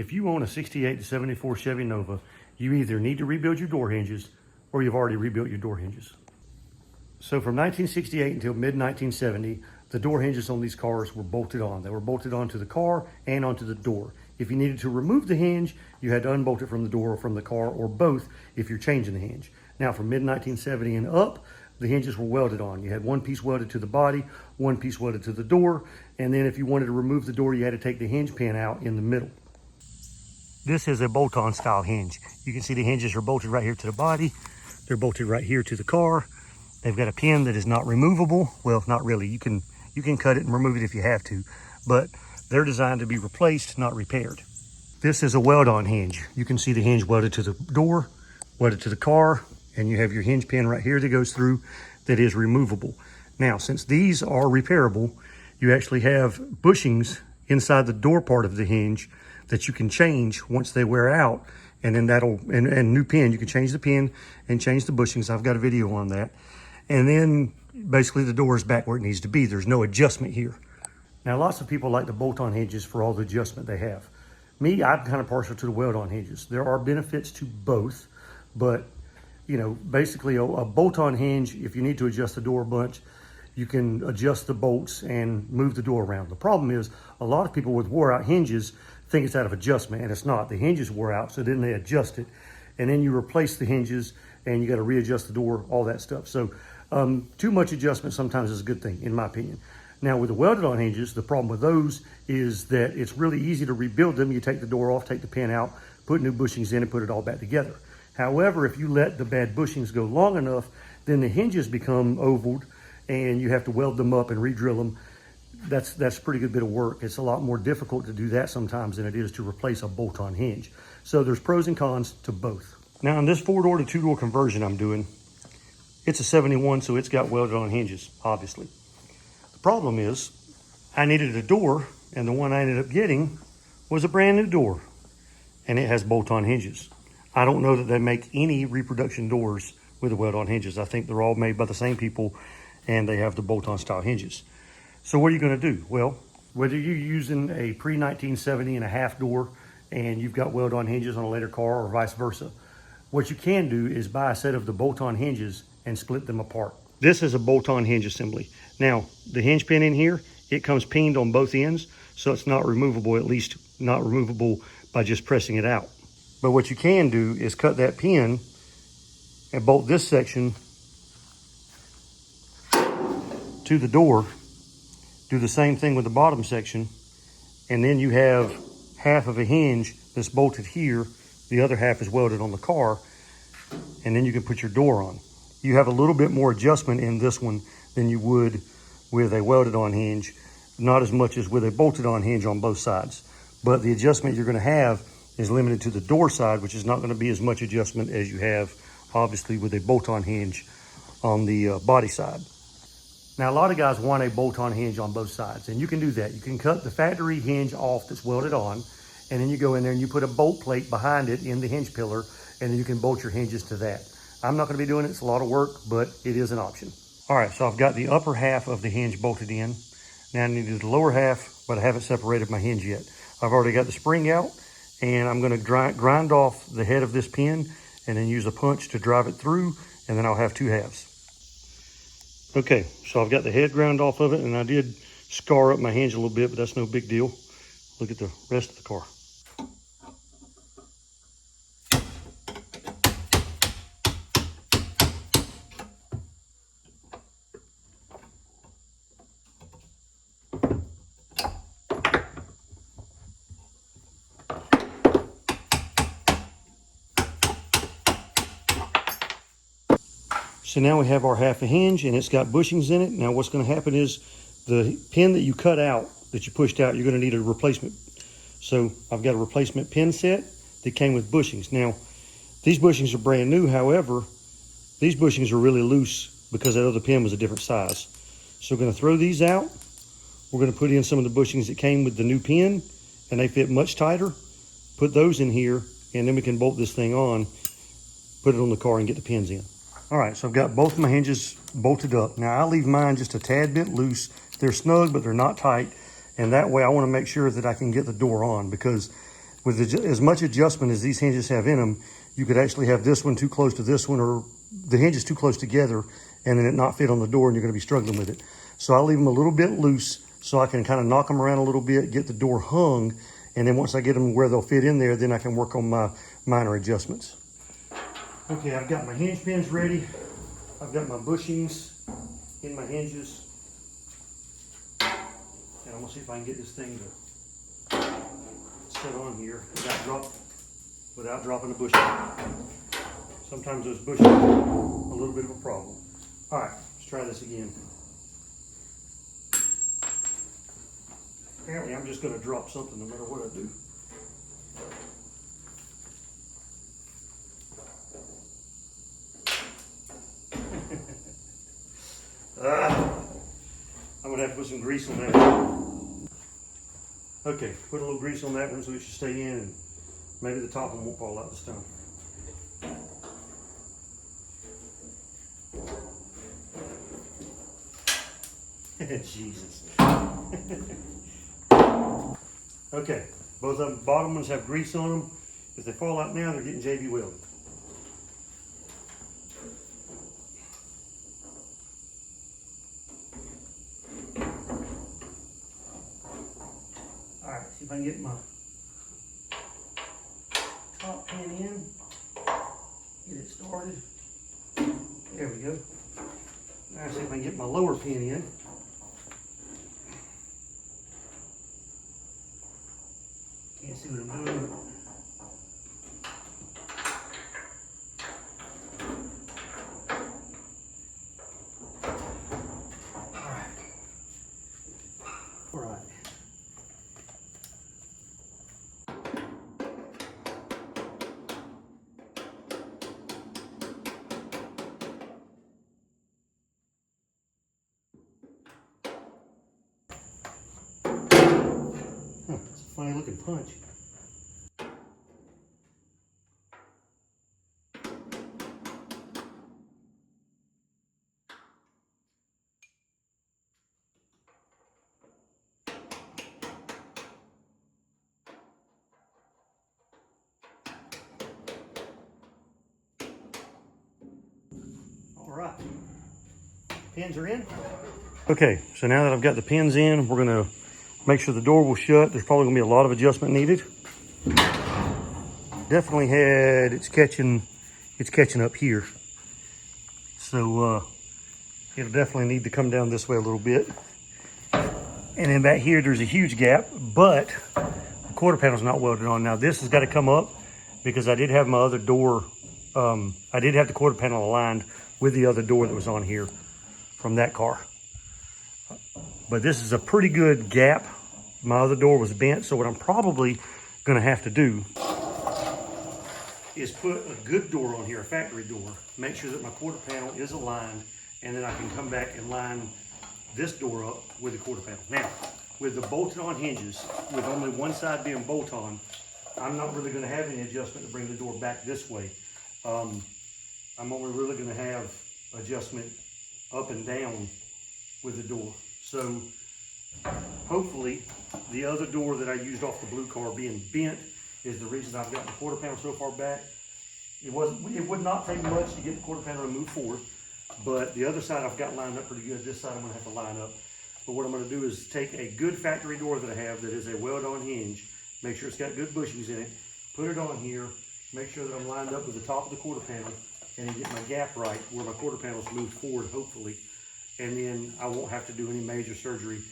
If you own a 68 to 74 Chevy Nova, you either need to rebuild your door hinges or you've already rebuilt your door hinges. So from 1968 until mid-1970, the door hinges on these cars were bolted on. They were bolted onto the car and onto the door. If you needed to remove the hinge, you had to unbolt it from the door or from the car, or both if you're changing the hinge. Now from mid-1970 and up, the hinges were welded on. You had one piece welded to the body, one piece welded to the door, and then if you wanted to remove the door, you had to take the hinge pin out in the middle. This is a bolt-on style hinge. You can see the hinges are bolted right here to the body. They're bolted right here to the car. They've got a pin that is not removable. Well, not really. You can cut it and remove it if you have to, but they're designed to be replaced, not repaired. This is a weld-on hinge. You can see the hinge welded to the door, welded to the car, and you have your hinge pin right here that goes through that is removable. Now, since these are repairable, you actually have bushings inside the door part of the hinge that you can change once they wear out, and then and new pin, you can change the pin and change the bushings. I've got a video on that. And then basically the door is back where it needs to be. There's no adjustment here. Now, lots of people like the bolt-on hinges for all the adjustment they have. Me, I'm kind of partial to the weld-on hinges. There are benefits to both, but you know, basically a bolt-on hinge, if you need to adjust the door a bunch, you can adjust the bolts and move the door around. The problem is a lot of people with wore-out hinges think it's out of adjustment, and it's not. The hinges wore out, so then they adjust it, and then you replace the hinges, and you got to readjust the door, all that stuff. So too much adjustment sometimes is a good thing, in my opinion. Now, with the welded-on hinges, the problem with those is that it's really easy to rebuild them. You take the door off, take the pin out, put new bushings in, and put it all back together. However, if you let the bad bushings go long enough, then the hinges become ovaled, and you have to weld them up and re-drill them. That's a pretty good bit of work. It's a lot more difficult to do that sometimes than it is to replace a bolt-on hinge. So there's pros and cons to both. Now, in this 4-door to 2-door conversion I'm doing, it's a 71, so it's got welded on hinges, obviously. The problem is I needed a door, and the one I ended up getting was a brand new door, and it has bolt-on hinges. I don't know that they make any reproduction doors with the weld-on hinges. I think they're all made by the same people, and they have the bolt-on style hinges. So what are you going to do? Well, whether you're using a pre-1970 and a half door and you've got weld-on hinges on a later car, or vice versa, what you can do is buy a set of the bolt-on hinges and split them apart. This is a bolt-on hinge assembly. Now, the hinge pin in here, it comes pinned on both ends, so it's not removable, at least not removable by just pressing it out. But what you can do is cut that pin and bolt this section to the door. Do the same thing with the bottom section, and then you have half of a hinge that's bolted here, the other half is welded on the car, and then you can put your door on. You have a little bit more adjustment in this one than you would with a welded on hinge, not as much as with a bolted on hinge on both sides. But the adjustment you're going to have is limited to the door side, which is not going to be as much adjustment as you have obviously with a bolt-on hinge on the body side. Now, a lot of guys want a bolt-on hinge on both sides, and you can do that. You can cut the factory hinge off that's welded on, and then you go in there and you put a bolt plate behind it in the hinge pillar, and then you can bolt your hinges to that. I'm not going to be doing it. It's a lot of work, but it is an option. All right, so I've got the upper half of the hinge bolted in. Now I need to do the lower half, but I haven't separated my hinge yet. I've already got the spring out, and I'm going to grind off the head of this pin and then use a punch to drive it through, and then I'll have two halves. Okay, so I've got the head ground off of it, and I did scar up my hinge a little bit, but that's no big deal. Look at the rest of the car. So now we have our half a hinge, and it's got bushings in it. Now what's going to happen is the pin that you cut out, that you pushed out, you're going to need a replacement. So I've got a replacement pin set that came with bushings. Now, these bushings are brand new. However, these bushings are really loose because that other pin was a different size. So we're going to throw these out. We're going to put in some of the bushings that came with the new pin, and they fit much tighter. Put those in here, and then we can bolt this thing on, put it on the car, and get the pins in. All right, so I've got both of my hinges bolted up. Now I leave mine just a tad bit loose. They're snug, but they're not tight. And that way I want to make sure that I can get the door on, because with as much adjustment as these hinges have in them, you could actually have this one too close to this one, or the hinges too close together, and then it not fit on the door, and you're going to be struggling with it. So I leave them a little bit loose so I can kind of knock them around a little bit, get the door hung, and then once I get them where they'll fit in there, then I can work on my minor adjustments. Okay, I've got my hinge pins ready. I've got my bushings in my hinges. And I'm gonna see if I can get this thing to sit on here without dropping the bushing. Sometimes those bushings are a little bit of a problem. All right, let's try this again. Apparently I'm just gonna drop something no matter what I do. I'm gonna have to put some grease on that one. Okay, put a little grease on that one so it should stay in, and maybe the top one won't fall out this time. Jesus. Okay, both of the bottom ones have grease on them. If they fall out now, they're getting JB welded. All right, see if I can get my top pin in, get it started. There we go. Now see if I can get my lower pin in. Can't see what I'm doing. All right. It's a funny looking punch. All right, pins are in. Okay, so now that I've got the pins in, we're gonna make sure the door will shut. There's probably gonna be a lot of adjustment needed. Definitely had, it's catching up here. So it'll definitely need to come down this way a little bit. And then back here, there's a huge gap, but the quarter panel's not welded on. Now this has got to come up because I did have my other door, I did have the quarter panel aligned with the other door that was on here from that car. But this is a pretty good gap. My other door was bent, so what I'm probably gonna have to do is put a good door on here, a factory door, make sure that my quarter panel is aligned, and then I can come back and line this door up with the quarter panel. Now, with the bolted on hinges, with only one side being bolt on, I'm not really gonna have any adjustment to bring the door back this way. I'm only really gonna have adjustment up and down with the door. So hopefully the other door that I used off the blue car being bent is the reason I've got the quarter panel so far back. It would not take much to get the quarter panel to move forward, but the other side I've got lined up pretty good. This side I'm gonna have to line up. But what I'm gonna do is take a good factory door that I have that is a weld-on hinge, make sure it's got good bushings in it, put it on here, make sure that I'm lined up with the top of the quarter panel, and then get my gap right where my quarter panel's moved forward, hopefully. And then I won't have to do any major surgery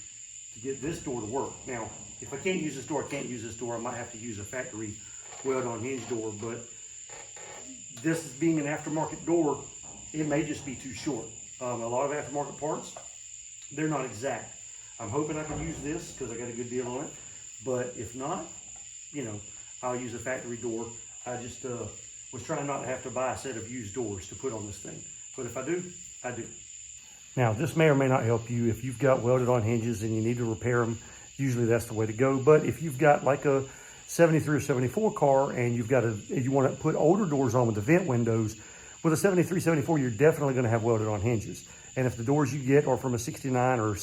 to get this door to work. Now, if I can't use this door, I can't use this door. I might have to use a factory weld-on hinge door, but this being an aftermarket door, it may just be too short. A lot of aftermarket parts, they're not exact. I'm hoping I can use this because I got a good deal on it, but if not, you know, I'll use a factory door. I just was trying not to have to buy a set of used doors to put on this thing, but if I do, I do. Now, this may or may not help you if you've got welded on hinges and you need to repair them. Usually that's the way to go. But if you've got like a 73 or 74 car and you want to put older doors on with the vent windows, with a 73, 74, you're definitely going to have welded on hinges. And if the doors you get are from a 69 or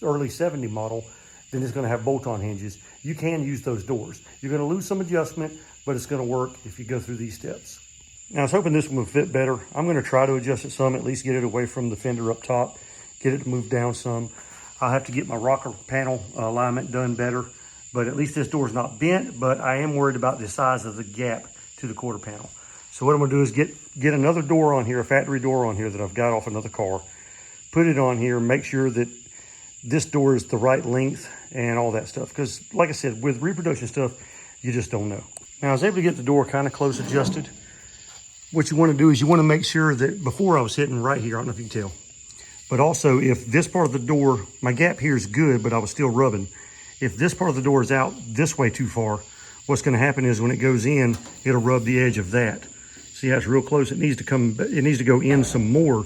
early 70 model, then it's gonna have bolt-on hinges. You can use those doors. You're gonna lose some adjustment, but it's gonna work if you go through these steps. Now I was hoping this one would fit better. I'm gonna try to adjust it some, at least get it away from the fender up top, get it to move down some. I'll have to get my rocker panel alignment done better, but at least this door is not bent, but I am worried about the size of the gap to the quarter panel. So what I'm gonna do is get another door on here, a factory door on here that I've got off another car, put it on here, make sure that this door is the right length and all that stuff. Because like I said, with reproduction stuff, you just don't know. Now I was able to get the door kind of close adjusted. What you want to do is you want to make sure that before I was hitting right here, I don't know if you can tell, but also if this part of the door, my gap here is good, but I was still rubbing. If this part of the door is out this way too far, what's going to happen is when it goes in, it'll rub the edge of that. See how it's real close? It needs to go in some more,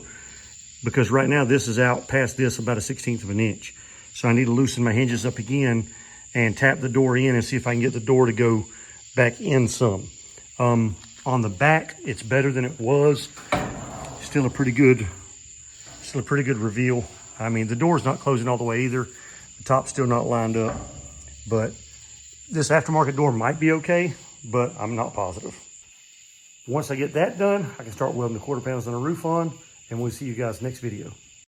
because right now this is out past this about 1/16 of an inch. So I need to loosen my hinges up again and tap the door in and see if I can get the door to go back in some. On the back, it's better than it was. Still a pretty good reveal. I mean, the door's not closing all the way either. The top's still not lined up, but this aftermarket door might be okay, but I'm not positive. Once I get that done, I can start welding the quarter panels on the roof on, and we'll see you guys next video.